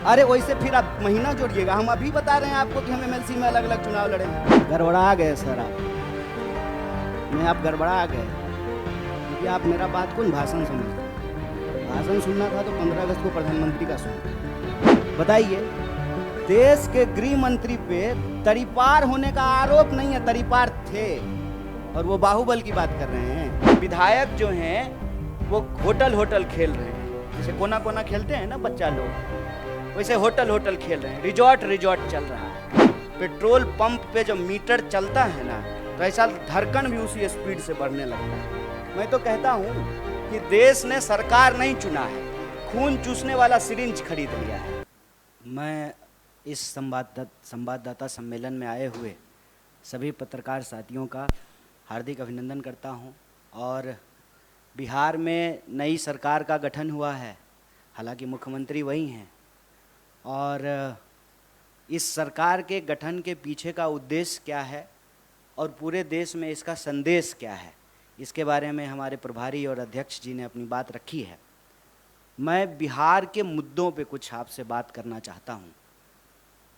अरे वैसे फिर आप महीना जोड़िएगा, हम अभी बता रहे हैं आपको कि हम एमएलसी में अलग अलग चुनाव लड़ेंगे। गड़बड़ा गए सर आप गड़बड़ा गए, क्योंकि आप मेरा बात कौन भाषण समझते हैं। भाषण सुनना था तो 15 अगस्त को प्रधानमंत्री का सुन। बताइए, देश के गृह मंत्री पे तरीपार होने का आरोप नहीं है, तरीपार थे, और वो बाहुबल की बात कर रहे हैं। विधायक जो हैं वो होटल खेल रहे हैं, जैसे कोना कोना खेलते हैं ना बच्चा लोग, वैसे होटल खेल रहे हैं। रिजॉर्ट चल रहा है। पेट्रोल पंप पे जब मीटर चलता है ना, तो ऐसा धड़कन भी उसी स्पीड से बढ़ने लगता है। मैं तो कहता हूँ कि देश ने सरकार नहीं चुना है, खून चूसने वाला सिरिंज खरीद लिया है। मैं इस संवाददाता सम्मेलन में आए हुए सभी पत्रकार साथियों का हार्दिक अभिनंदन करता हूं। और बिहार में नई सरकार का गठन हुआ है, हालांकि मुख्यमंत्री वही हैं, और इस सरकार के गठन के पीछे का उद्देश्य क्या है और पूरे देश में इसका संदेश क्या है, इसके बारे में हमारे प्रभारी और अध्यक्ष जी ने अपनी बात रखी है। मैं बिहार के मुद्दों पे कुछ आपसे बात करना चाहता हूं।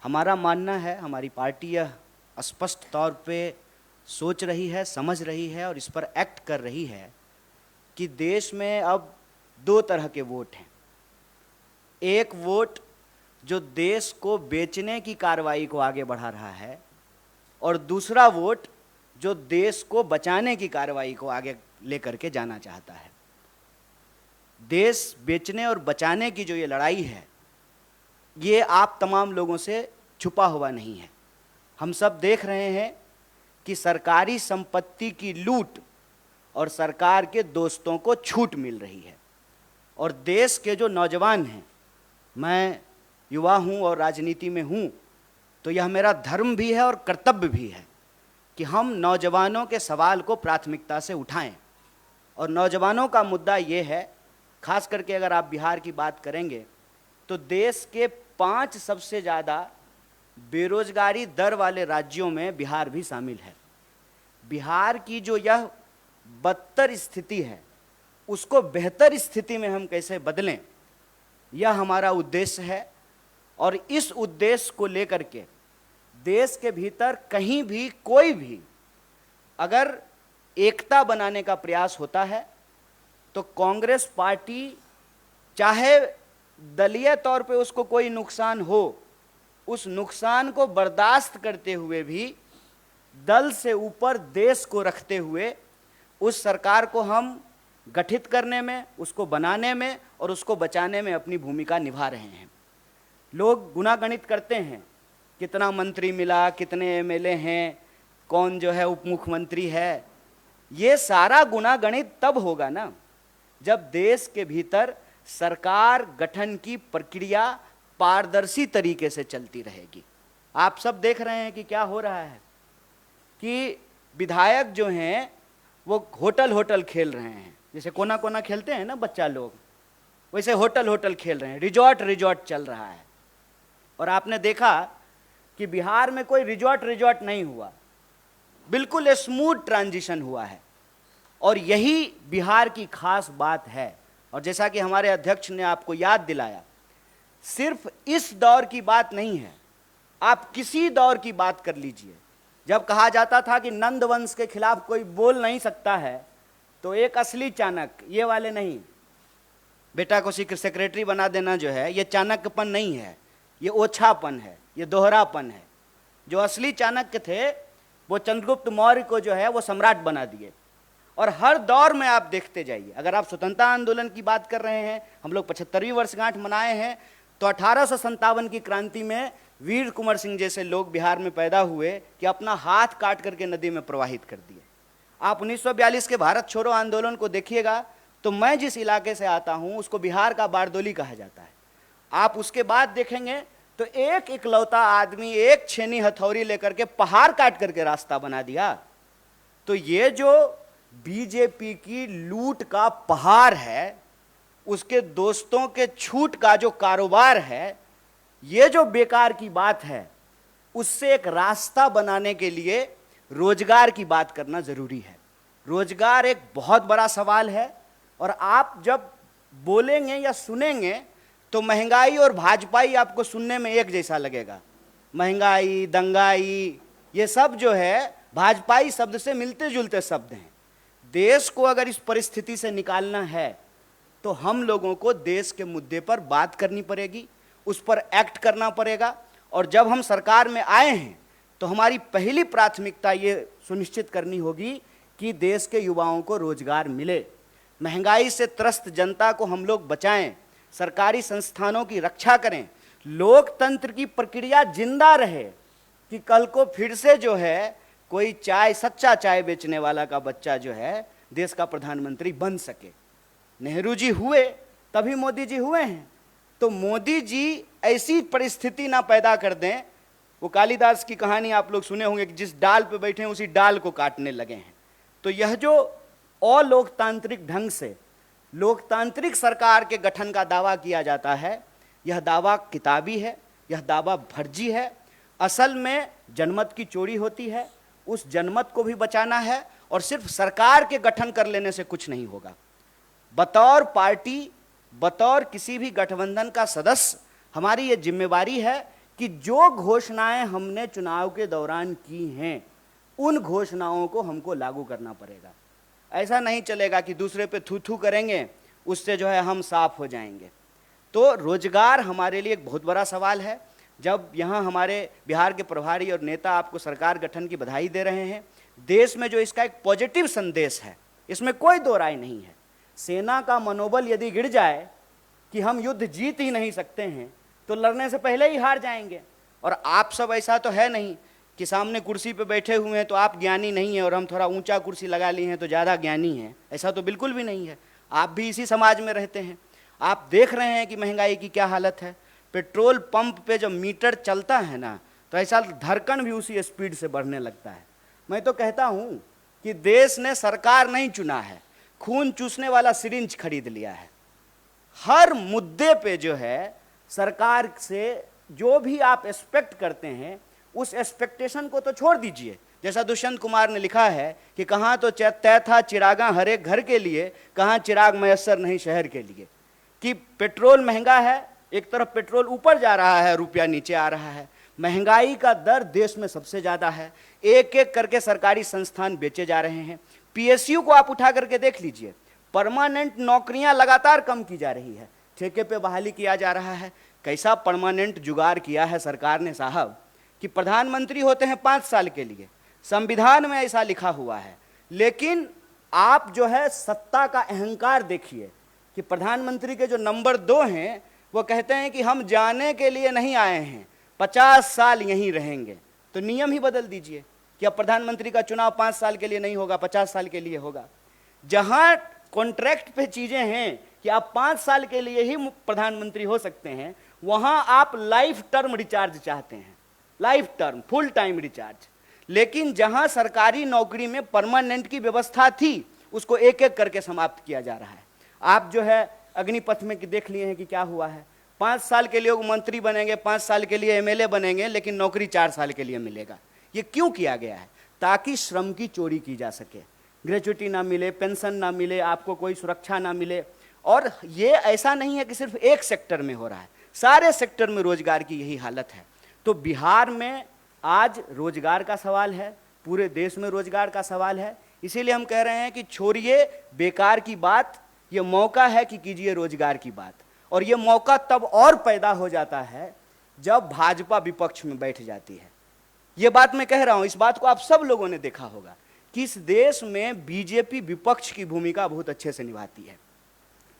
हमारा मानना है, हमारी पार्टी यह स्पष्ट तौर पे सोच रही है, समझ रही है और इस पर एक्ट कर रही है कि देश में अब दो तरह के वोट हैं। एक वोट जो देश को बेचने की कार्रवाई को आगे बढ़ा रहा है, और दूसरा वोट जो देश को बचाने की कार्रवाई को आगे लेकर के जाना चाहता है। देश बेचने और बचाने की जो ये लड़ाई है, ये आप तमाम लोगों से छुपा हुआ नहीं है। हम सब देख रहे हैं कि सरकारी संपत्ति की लूट और सरकार के दोस्तों को छूट मिल रही है। और देश के जो नौजवान हैं, मैं युवा हूं और राजनीति में हूं, तो यह मेरा धर्म भी है और कर्तव्य भी है कि हम नौजवानों के सवाल को प्राथमिकता से उठाएं। और नौजवानों का मुद्दा ये है, खास करके अगर आप बिहार की बात करेंगे तो देश के 5 सबसे ज़्यादा बेरोजगारी दर वाले राज्यों में बिहार भी शामिल है। बिहार की जो यह बदतर स्थिति है, उसको बेहतर स्थिति में हम कैसे बदलें, यह हमारा उद्देश्य है। और इस उद्देश्य को लेकर के देश के भीतर कहीं भी कोई भी अगर एकता बनाने का प्रयास होता है, तो कांग्रेस पार्टी, चाहे दलीय तौर पे उसको कोई नुकसान हो, उस नुकसान को बर्दाश्त करते हुए भी दल से ऊपर देश को रखते हुए उस सरकार को हम गठित करने में, उसको बनाने में और उसको बचाने में अपनी भूमिका निभा रहे हैं। लोग गुनागणित करते हैं, कितना मंत्री मिला, कितने एमएलए हैं, कौन जो है उप मुख्यमंत्री है। ये सारा गुनागणित तब होगा ना जब देश के भीतर सरकार गठन की प्रक्रिया पारदर्शी तरीके से चलती रहेगी। आप सब देख रहे हैं कि क्या हो रहा है कि विधायक जो हैं वो होटल खेल रहे हैं, जैसे कोना कोना खेलते हैं ना बच्चा लोग, वैसे होटल खेल रहे हैं। रिजॉर्ट चल रहा है। और आपने देखा कि बिहार में कोई रिजॉर्ट नहीं हुआ, बिल्कुल स्मूथ ट्रांजिशन हुआ है। और यही बिहार की खास बात है। और जैसा कि हमारे अध्यक्ष ने आपको याद दिलाया, सिर्फ इस दौर की बात नहीं है, आप किसी दौर की बात कर लीजिए। जब कहा जाता था कि नंद वंश के खिलाफ कोई बोल नहीं सकता है, तो एक असली चाणक्य, ये वाले नहीं, बेटा को सेक्रेटरी बना देना जो है, ये चाणक्यपन नहीं है, ये ओछापन है, ये दोहरापन है। जो असली चाणक्य थे वो चंद्रगुप्त मौर्य को जो है वो सम्राट बना दिए। और हर दौर में आप देखते जाइए, अगर आप स्वतंत्रता आंदोलन की बात कर रहे हैं, हम लोग 75वीं वर्षगांठ मनाए हैं, तो 1857 की क्रांति में वीर कुंवर सिंह जैसे लोग बिहार में पैदा हुए कि अपना हाथ काट करके नदी में प्रवाहित कर दिए। आप 1942 के भारत छोड़ो आंदोलन को देखिएगा, तो मैं जिस इलाके से आता हूं उसको बिहार का बारदोली कहा जाता है। आप उसके बाद देखेंगे तो एक इकलौता आदमी एक छेनी हथौड़ी लेकर के पहाड़ काट करके रास्ता बना दिया। तो ये जो बीजेपी की लूट का पहाड़ है, उसके दोस्तों के छूट का जो कारोबार है, ये जो बेकार की बात है, उससे एक रास्ता बनाने के लिए रोजगार की बात करना जरूरी है। रोजगार एक बहुत बड़ा सवाल है। और आप जब बोलेंगे या सुनेंगे तो महंगाई और भाजपाई आपको सुनने में एक जैसा लगेगा। महंगाई, दंगाई, ये सब जो है भाजपाई शब्द से मिलते जुलते शब्द हैं। देश को अगर इस परिस्थिति से निकालना है तो हम लोगों को देश के मुद्दे पर बात करनी पड़ेगी, उस पर एक्ट करना पड़ेगा। और जब हम सरकार में आए हैं तो हमारी पहली प्राथमिकता ये सुनिश्चित करनी होगी कि देश के युवाओं को रोजगार मिले, महंगाई से त्रस्त जनता को हम लोग बचाएं, सरकारी संस्थानों की रक्षा करें, लोकतंत्र की प्रक्रिया जिंदा रहे कि कल को फिर से जो है कोई सच्चा चाय बेचने वाला का बच्चा जो है देश का प्रधानमंत्री बन सके। नेहरू जी हुए तभी मोदी जी हुए हैं, तो मोदी जी ऐसी परिस्थिति ना पैदा कर दें। वो कालिदास की कहानी आप लोग सुने होंगे कि जिस डाल पे बैठे हैं उसी डाल को काटने लगे हैं। तो यह जो अलोकतांत्रिक ढंग से लोकतांत्रिक सरकार के गठन का दावा किया जाता है, यह दावा किताबी है, यह दावा फर्जी है। असल में जनमत की चोरी होती है, उस जनमत को भी बचाना है और सिर्फ सरकार के गठन कर लेने से कुछ नहीं होगा। बतौर पार्टी, बतौर किसी भी गठबंधन का सदस्य हमारी ये जिम्मेवारी है कि जो घोषणाएं हमने चुनाव के दौरान की हैं उन घोषणाओं को हमको लागू करना पड़ेगा। ऐसा नहीं चलेगा कि दूसरे पे थू थू करेंगे उससे जो है हम साफ हो जाएंगे। तो रोजगार हमारे लिए एक बहुत बड़ा सवाल है। जब यहाँ हमारे बिहार के प्रभारी और नेता आपको सरकार गठन की बधाई दे रहे हैं, देश में जो इसका एक पॉजिटिव संदेश है, इसमें कोई दो राय नहीं है। सेना का मनोबल यदि गिर जाए कि हम युद्ध जीत ही नहीं सकते हैं तो लड़ने से पहले ही हार जाएंगे। और आप सब ऐसा तो है नहीं कि सामने कुर्सी पे बैठे हुए हैं तो आप ज्ञानी नहीं हैं और हम थोड़ा ऊंचा कुर्सी लगा लिए हैं तो ज़्यादा ज्ञानी हैं, ऐसा तो बिल्कुल भी नहीं है। आप भी इसी समाज में रहते हैं। आप देख रहे हैं कि महंगाई की क्या हालत है। पेट्रोल पंप पे जब मीटर चलता है ना तो ऐसा धड़कन भी उसी स्पीड से बढ़ने लगता है। मैं तो कहता हूँ कि देश ने सरकार नहीं चुना है, खून चूसने वाला सिरिंज खरीद लिया है। हर मुद्दे पे जो है सरकार से जो भी आप एक्सपेक्ट करते हैं उस एक्सपेक्टेशन को तो छोड़ दीजिए। जैसा दुष्यंत कुमार ने लिखा है कि कहाँ तो तय था चिरागा हर एक घर के लिए, कहाँ चिराग मयस्सर नहीं शहर के लिए। कि पेट्रोल महंगा है, एक तरफ पेट्रोल ऊपर जा रहा है, रुपया नीचे आ रहा है। महंगाई का दर देश में सबसे ज़्यादा है। एक एक करके सरकारी संस्थान बेचे जा रहे हैं। पीएसयू को आप उठा करके देख लीजिए, परमानेंट नौकरियां लगातार कम की जा रही है, ठेके पे बहाली किया जा रहा है। कैसा परमानेंट जुगाड़ किया है सरकार ने साहब कि प्रधानमंत्री होते हैं 5 साल के लिए, संविधान में ऐसा लिखा हुआ है। लेकिन आप जो है सत्ता का अहंकार देखिए कि प्रधानमंत्री के जो नंबर 2 हैं वो कहते हैं कि हम जाने के लिए नहीं आए हैं, 50 साल यहीं रहेंगे। तो नियम ही बदल दीजिए कि अब प्रधानमंत्री का चुनाव 5 साल के लिए नहीं होगा, 50 साल के लिए होगा। जहां कॉन्ट्रैक्ट पे चीजें हैं कि आप 5 साल के लिए ही प्रधानमंत्री हो सकते हैं, वहां आप लाइफ टर्म रिचार्ज चाहते हैं, life term full time recharge. लेकिन जहां सरकारी नौकरी में परमानेंट की व्यवस्था थी उसको एक एक करके समाप्त किया जा रहा है। आप जो है अग्निपथ में देख लिए हैं कि क्या हुआ है। 5 साल के लिए मंत्री बनेंगे, 5 साल के लिए एमएलए बनेंगे, लेकिन नौकरी 4 साल के लिए मिलेगा। ये क्यों किया गया है? ताकि श्रम की चोरी की जा सके, ग्रेच्युटी ना मिले, पेंशन ना मिले, आपको कोई सुरक्षा ना मिले। और ये ऐसा नहीं है कि सिर्फ एक सेक्टर में हो रहा है, सारे सेक्टर में रोजगार की यही हालत है। तो बिहार में आज रोजगार का सवाल है, पूरे देश में रोजगार का सवाल है। इसीलिए हम कह रहे हैं कि छोड़िए बेकार की बात, ये मौका है कि कीजिए रोजगार की बात। और ये मौका तब और पैदा हो जाता है जब भाजपा विपक्ष में बैठ जाती है। ये बात मैं कह रहा हूं, इस बात को आप सब लोगों ने देखा होगा कि इस देश में बीजेपी विपक्ष की भूमिका बहुत अच्छे से निभाती है।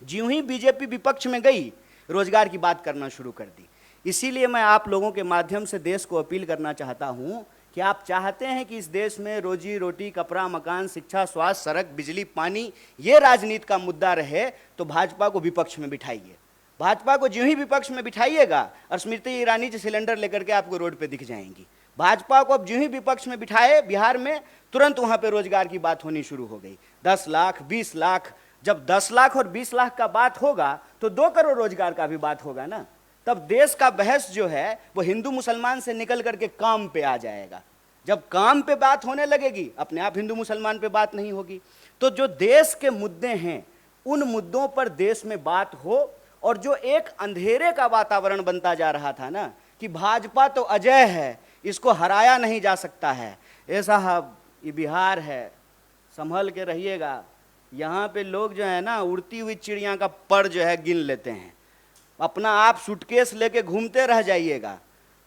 ज्यों ही बीजेपी विपक्ष में गई, रोजगार की बात करना शुरू कर दी। इसीलिए मैं आप लोगों के माध्यम से देश को अपील करना चाहता हूं कि आप चाहते हैं कि इस देश में रोजी रोटी, कपड़ा, मकान, शिक्षा, स्वास्थ्य, सड़क, बिजली, पानी, ये राजनीति का मुद्दा रहे तो भाजपा को विपक्ष में बिठाइए। भाजपा को ज्यों ही विपक्ष में बिठाइएगा और स्मृति ईरानी जी सिलेंडर लेकर के आपको रोड पे दिख जाएंगी। भाजपा को अब ज्यों ही विपक्ष में बिठाए बिहार में, तुरंत वहां पे रोजगार की बात होनी शुरू हो गई। 10 लाख, 20 लाख, जब 10 लाख और 20 लाख का बात होगा तो 2 करोड़ रोजगार का भी बात होगा ना। तब देश का बहस जो है वो हिंदू मुसलमान से निकल करके काम पे आ जाएगा। जब काम पे बात होने लगेगी, अपने आप हिंदू मुसलमान पे बात नहीं होगी। तो जो देश के मुद्दे हैं उन मुद्दों पर देश में बात हो और जो एक अंधेरे का वातावरण बनता जा रहा था ना कि भाजपा तो अजय है, इसको हराया नहीं जा सकता है, ये साहब ये बिहार है, संभल के रहिएगा। यहाँ पे लोग जो है ना उड़ती हुई चिड़िया का पर जो है गिन लेते हैं, अपना आप सूटकेस लेके घूमते रह जाइएगा।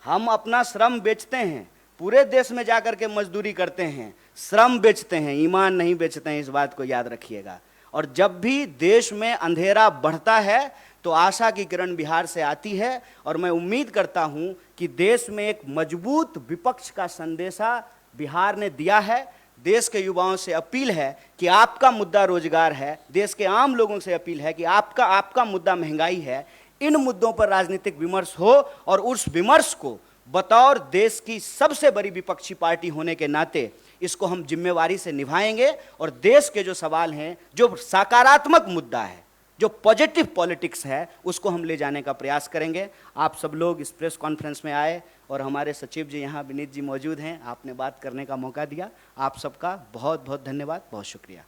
हम अपना श्रम बेचते हैं, पूरे देश में जाकर के मजदूरी करते हैं, श्रम बेचते हैं, ईमान नहीं बेचते हैं, इस बात को याद रखिएगा। और जब भी देश में अंधेरा बढ़ता है तो आशा की किरण बिहार से आती है, और मैं उम्मीद करता हूं कि देश में एक मजबूत विपक्ष का संदेशा बिहार ने दिया है। देश के युवाओं से अपील है कि आपका मुद्दा रोजगार है, देश के आम लोगों से अपील है कि आपका मुद्दा महंगाई है। इन मुद्दों पर राजनीतिक विमर्श हो, और उस विमर्श को बतौर देश की सबसे बड़ी विपक्षी पार्टी होने के नाते इसको हम जिम्मेवारी से निभाएंगे, और देश के जो सवाल हैं, जो सकारात्मक मुद्दा है, जो पॉजिटिव पॉलिटिक्स है, उसको हम ले जाने का प्रयास करेंगे। आप सब लोग इस प्रेस कॉन्फ्रेंस में आए, और हमारे सचिव जी यहाँ विनीत जी मौजूद हैं, आपने बात करने का मौका दिया, आप सबका बहुत बहुत धन्यवाद, बहुत शुक्रिया।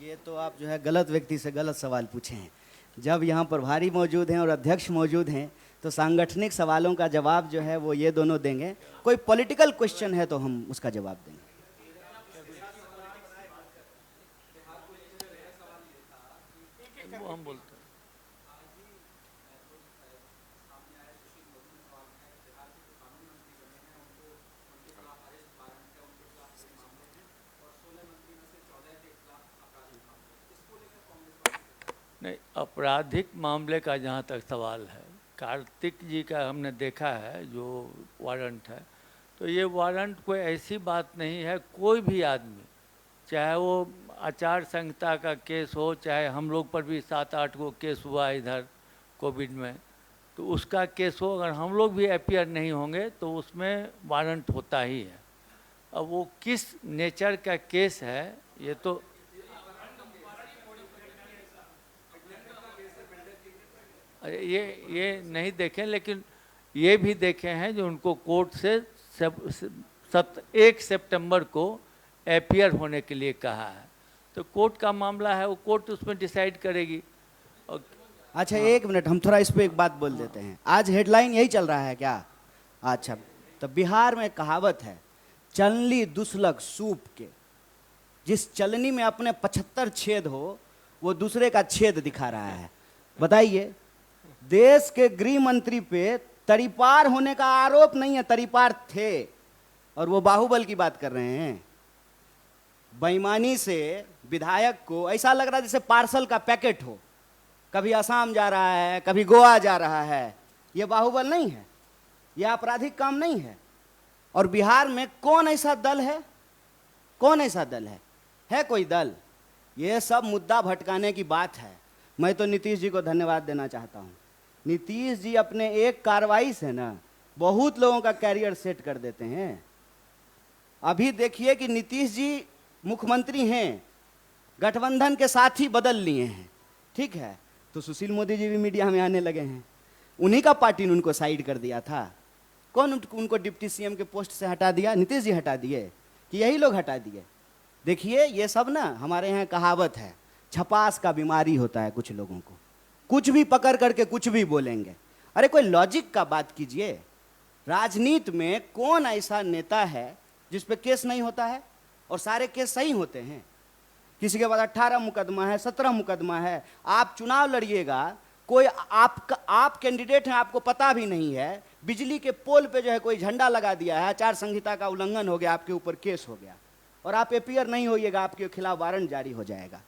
ये तो आप जो है गलत व्यक्ति से गलत सवाल पूछे हैं। जब यहाँ प्रभारी मौजूद हैं और अध्यक्ष मौजूद हैं तो सांगठनिक सवालों का जवाब जो है वो ये दोनों देंगे। कोई पॉलिटिकल क्वेश्चन है तो हम उसका जवाब देंगे। वो हम बोलते हैं। नहीं, आपराधिक मामले का जहाँ तक सवाल है, कार्तिक जी का हमने देखा है जो वारंट है, तो ये वारंट कोई ऐसी बात नहीं है। कोई भी आदमी, चाहे वो आचार संहिता का केस हो, चाहे हम लोग पर भी 7-8 को केस हुआ इधर कोविड में, तो उसका केस हो, अगर हम लोग भी अपीयर नहीं होंगे तो उसमें वारंट होता ही है। अब वो किस नेचर का केस है ये तो ये नहीं देखें, लेकिन ये भी देखे हैं जो उनको कोर्ट से 1 सितंबर को अपीयर होने के लिए कहा है। तो कोर्ट का मामला है, वो कोर्ट उसमें डिसाइड करेगी। और अच्छा हाँ। 1 मिनट, हम थोड़ा इस पे एक बात बोल देते हैं। आज हेडलाइन यही चल रहा है क्या? अच्छा, तो बिहार में कहावत है, चलनी दुसलक सूप के। जिस चलनी में अपने 75 छेद हो वो दूसरे का छेद दिखा रहा है। बताइए, देश के गृह मंत्री पे तरीपार होने का आरोप नहीं है, तरीपार थे, और वो बाहुबल की बात कर रहे हैं। बेईमानी से विधायक को ऐसा लग रहा है जैसे पार्सल का पैकेट हो, कभी असम जा रहा है, कभी गोवा जा रहा है। ये बाहुबल नहीं है, ये आपराधिक काम नहीं है। और बिहार में कौन ऐसा दल है, कौन ऐसा दल है कोई दल? ये सब मुद्दा भटकाने की बात है। मैं तो नीतीश जी को धन्यवाद देना चाहता हूँ। नीतीश जी अपने एक कार्रवाई से ना बहुत लोगों का कैरियर सेट कर देते हैं। अभी देखिए कि नीतीश जी मुख्यमंत्री हैं, गठबंधन के साथ ही बदल लिए हैं, ठीक है, तो सुशील मोदी जी भी मीडिया में आने लगे हैं। उन्हीं का पार्टी ने उनको साइड कर दिया था। कौन उनको डिप्टी सीएम के पोस्ट से हटा दिया? नीतीश जी हटा दिए कि यही लोग हटा दिए? देखिए, ये सब ना हमारे यहाँ कहावत है, छपास का बीमारी होता है कुछ लोगों को, कुछ भी पकड़ करके कुछ भी बोलेंगे। अरे कोई लॉजिक का बात कीजिए। राजनीति में कौन ऐसा नेता है जिस पे केस नहीं होता है? और सारे केस सही होते हैं। किसी के पास 18 मुकदमा है, 17 मुकदमा है। आप चुनाव लड़िएगा, कोई आप कैंडिडेट हैं, आपको पता भी नहीं है, बिजली के पोल पे जो है कोई झंडा लगा दिया है, आचार संहिता का उल्लंघन हो गया, आपके ऊपर केस हो गया, और आप अपीयर नहीं होइएगा, आपके खिलाफ वारंट जारी हो जाएगा।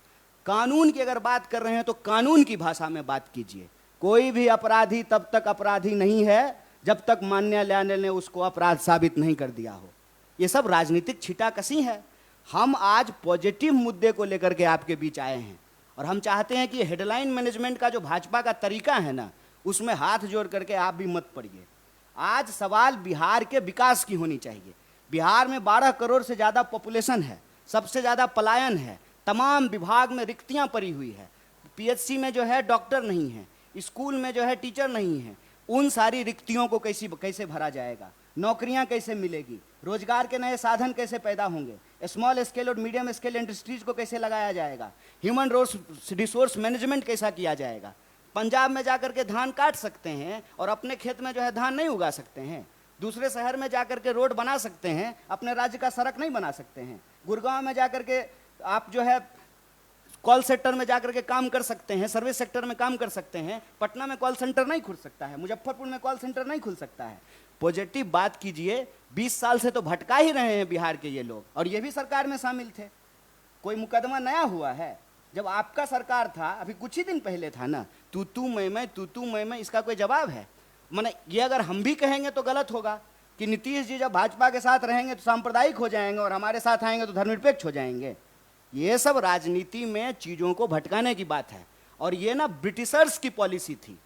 कानून की अगर बात कर रहे हैं तो कानून की भाषा में बात कीजिए। कोई भी अपराधी तब तक अपराधी नहीं है जब तक न्यायालय ने उसको अपराध साबित नहीं कर दिया हो। ये सब राजनीतिक छीटाकशी है। हम आज पॉजिटिव मुद्दे को लेकर के आपके बीच आए हैं, और हम चाहते हैं कि हेडलाइन मैनेजमेंट का जो भाजपा का तरीका है ना, उसमें हाथ जोड़ करके आप भी मत पड़िए। आज सवाल बिहार के विकास की होनी चाहिए। बिहार में 12 करोड़ से ज़्यादा पॉपुलेशन है, सबसे ज़्यादा पलायन है, तमाम विभाग में रिक्तियां पड़ी हुई है, पीएचसी में जो है डॉक्टर नहीं है, स्कूल में जो है टीचर नहीं है। उन सारी रिक्तियों को कैसे भरा जाएगा, नौकरियां कैसे मिलेगी, रोजगार के नए साधन कैसे पैदा होंगे, स्मॉल स्केल और मीडियम स्केल इंडस्ट्रीज को कैसे लगाया जाएगा, ह्यूमन रिसोर्स मैनेजमेंट कैसा किया जाएगा। पंजाब में जाकर के धान काट सकते हैं और अपने खेत में जो है धान नहीं उगा सकते हैं। दूसरे शहर में जाकर के रोड बना सकते हैं, अपने राज्य का सड़क नहीं बना सकते हैं। गुड़गांव में जाकर के आप जो है कॉल सेक्टर में जाकर के काम कर सकते हैं, सर्विस सेक्टर में काम कर सकते हैं। पटना में कॉल सेंटर नहीं खुल सकता है, मुजफ्फरपुर में कॉल सेंटर नहीं खुल सकता है। पॉजिटिव बात कीजिए, 20 साल से तो भटका ही रहे हैं बिहार के ये लोग, और ये भी सरकार में शामिल थे। कोई मुकदमा नया हुआ है? जब आपका सरकार था, अभी कुछ ही दिन पहले था ना, तू मैं, इसका कोई जवाब है? माने ये अगर हम भी कहेंगे तो गलत होगा कि नीतीश जी जब भाजपा के साथ रहेंगे तो सांप्रदायिक हो जाएंगे और हमारे साथ आएंगे तो धर्मनिरपेक्ष हो जाएंगे। ये सब राजनीति में चीज़ों को भटकाने की बात है। और ये ना ब्रिटिशर्स की पॉलिसी थी,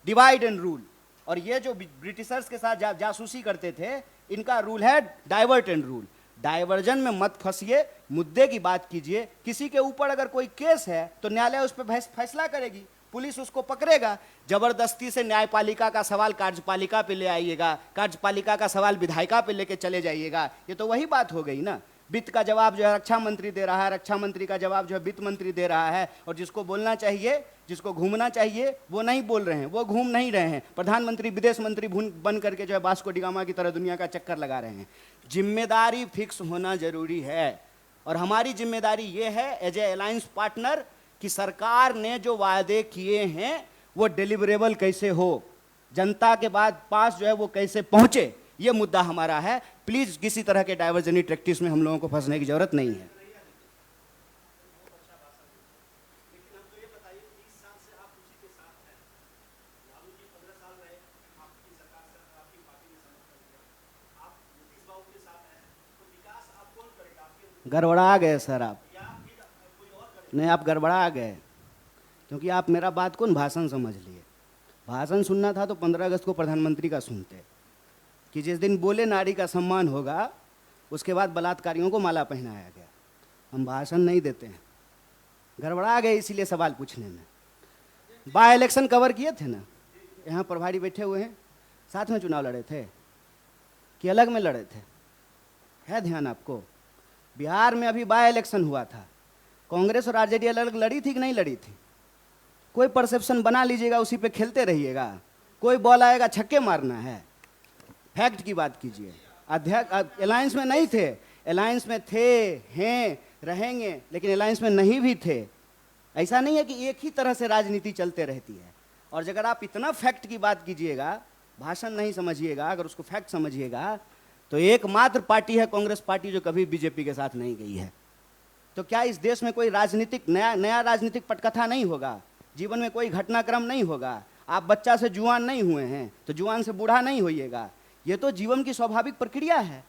डिवाइड एंड रूल। और ये जो ब्रिटिशर्स के साथ जासूसी करते थे, इनका रूल है डाइवर्ट एंड रूल। डाइवर्जन में मत फंसिए, मुद्दे की बात कीजिए। किसी के ऊपर अगर कोई केस है तो न्यायालय उस पर फैसला करेगी, पुलिस उसको पकड़ेगा। जबरदस्ती से न्यायपालिका का सवाल कार्यपालिका पे ले आइएगा, कार्यपालिका का सवाल विधायिका पे लेके चले जाइएगा, ये तो वही बात हो गई ना। वित्त का जवाब जो है रक्षा मंत्री दे रहा है, रक्षा मंत्री का जवाब जो है वित्त मंत्री दे रहा है, और जिसको बोलना चाहिए, जिसको घूमना चाहिए, वो नहीं बोल रहे हैं, वो घूम नहीं रहे हैं। प्रधानमंत्री विदेश मंत्री बन करके जो है वास्को डिगामा की तरह दुनिया का चक्कर लगा रहे हैं। जिम्मेदारी फिक्स होना जरूरी है, और हमारी जिम्मेदारी ये है एज ए अलायंस पार्टनर कि सरकार ने जो वादे किए हैं वो डिलीवरेबल कैसे हो, जनता के पास जो है वो कैसे पहुंचे, ये मुद्दा हमारा है। प्लीज किसी तरह के डाइवर्जनी टैक्टिक्स में हम लोगों को फंसने की जरूरत नहीं है। गड़बड़ा गए सर आप, नहीं आप गड़बड़ा गए, क्योंकि आप मेरा बात कौन भाषण समझ लिए। भाषण सुनना था तो 15 अगस्त को प्रधानमंत्री का सुनते कि जिस दिन बोले नारी का सम्मान होगा, उसके बाद बलात्कारियों को माला पहनाया गया। हम भाषण नहीं देते हैं, गड़बड़ा गए इसीलिए सवाल पूछने में। बाय इलेक्शन कवर किए थे ना, यहाँ प्रभारी बैठे हुए हैं, साथ में चुनाव लड़े थे कि अलग में लड़े थे, है ध्यान आपको? बिहार में अभी बाय इलेक्शन हुआ था, कांग्रेस और आरजेडी अलग लड़ी थी कि नहीं लड़ी थी? कोई परसेप्शन बना लीजिएगा, उसी पे खेलते रहिएगा। कोई बॉल आएगा छक्के मारना है, फैक्ट की बात कीजिए। अध्यक्ष अलायंस में नहीं थे, अलायंस में थे, हैं, रहेंगे, लेकिन अलायंस में नहीं भी थे। ऐसा नहीं है कि एक ही तरह से राजनीति चलते रहती है। और अगर आप इतना फैक्ट की बात कीजिएगा, भाषण नहीं समझिएगा, अगर उसको फैक्ट समझिएगा, तो एकमात्र पार्टी है कांग्रेस पार्टी जो कभी बीजेपी के साथ नहीं गई है। तो क्या इस देश में कोई राजनीतिक नया राजनीतिक पटकथा नहीं होगा? जीवन में कोई घटनाक्रम नहीं होगा? आप बच्चा से जुआन नहीं हुए हैं तो जुआन से बूढ़ा नहीं होइएगा। ये तो जीवन की स्वाभाविक प्रक्रिया है।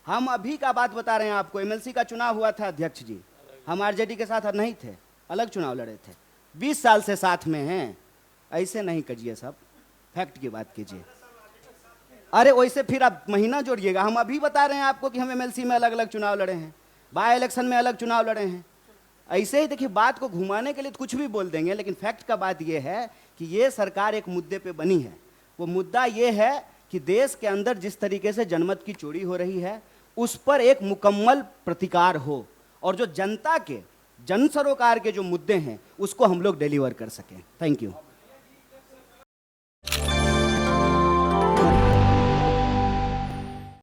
हम अभी का बात बता रहे हैं आपको, एमएलसी का चुनाव हुआ था अध्यक्ष जी, हम आरजेडी के साथ नहीं थे, अलग चुनाव लड़े थे। 20 साल से साथ में हैं, ऐसे नहीं कीजिए, सब फैक्ट की बात कीजिए। अरे वैसे फिर आप महीना जोड़िएगा, हम अभी बता रहे हैं आपको कि हम एमएलसी में अलग अलग चुनाव लड़े हैं, बाय इलेक्शन में अलग चुनाव लड़े हैं। ऐसे ही देखिए, बात को घुमाने के लिए तो कुछ भी बोल देंगे, लेकिन फैक्ट का बात यह है कि ये सरकार एक मुद्दे पे बनी है। वो मुद्दा ये है कि देश के अंदर जिस तरीके से जनमत की चोरी हो रही है, उस पर एक मुकम्मल प्रतिकार हो, और जो जनता के जन सरोकार के जो मुद्दे हैं उसको हम लोग डिलीवर कर सकें। Thank you.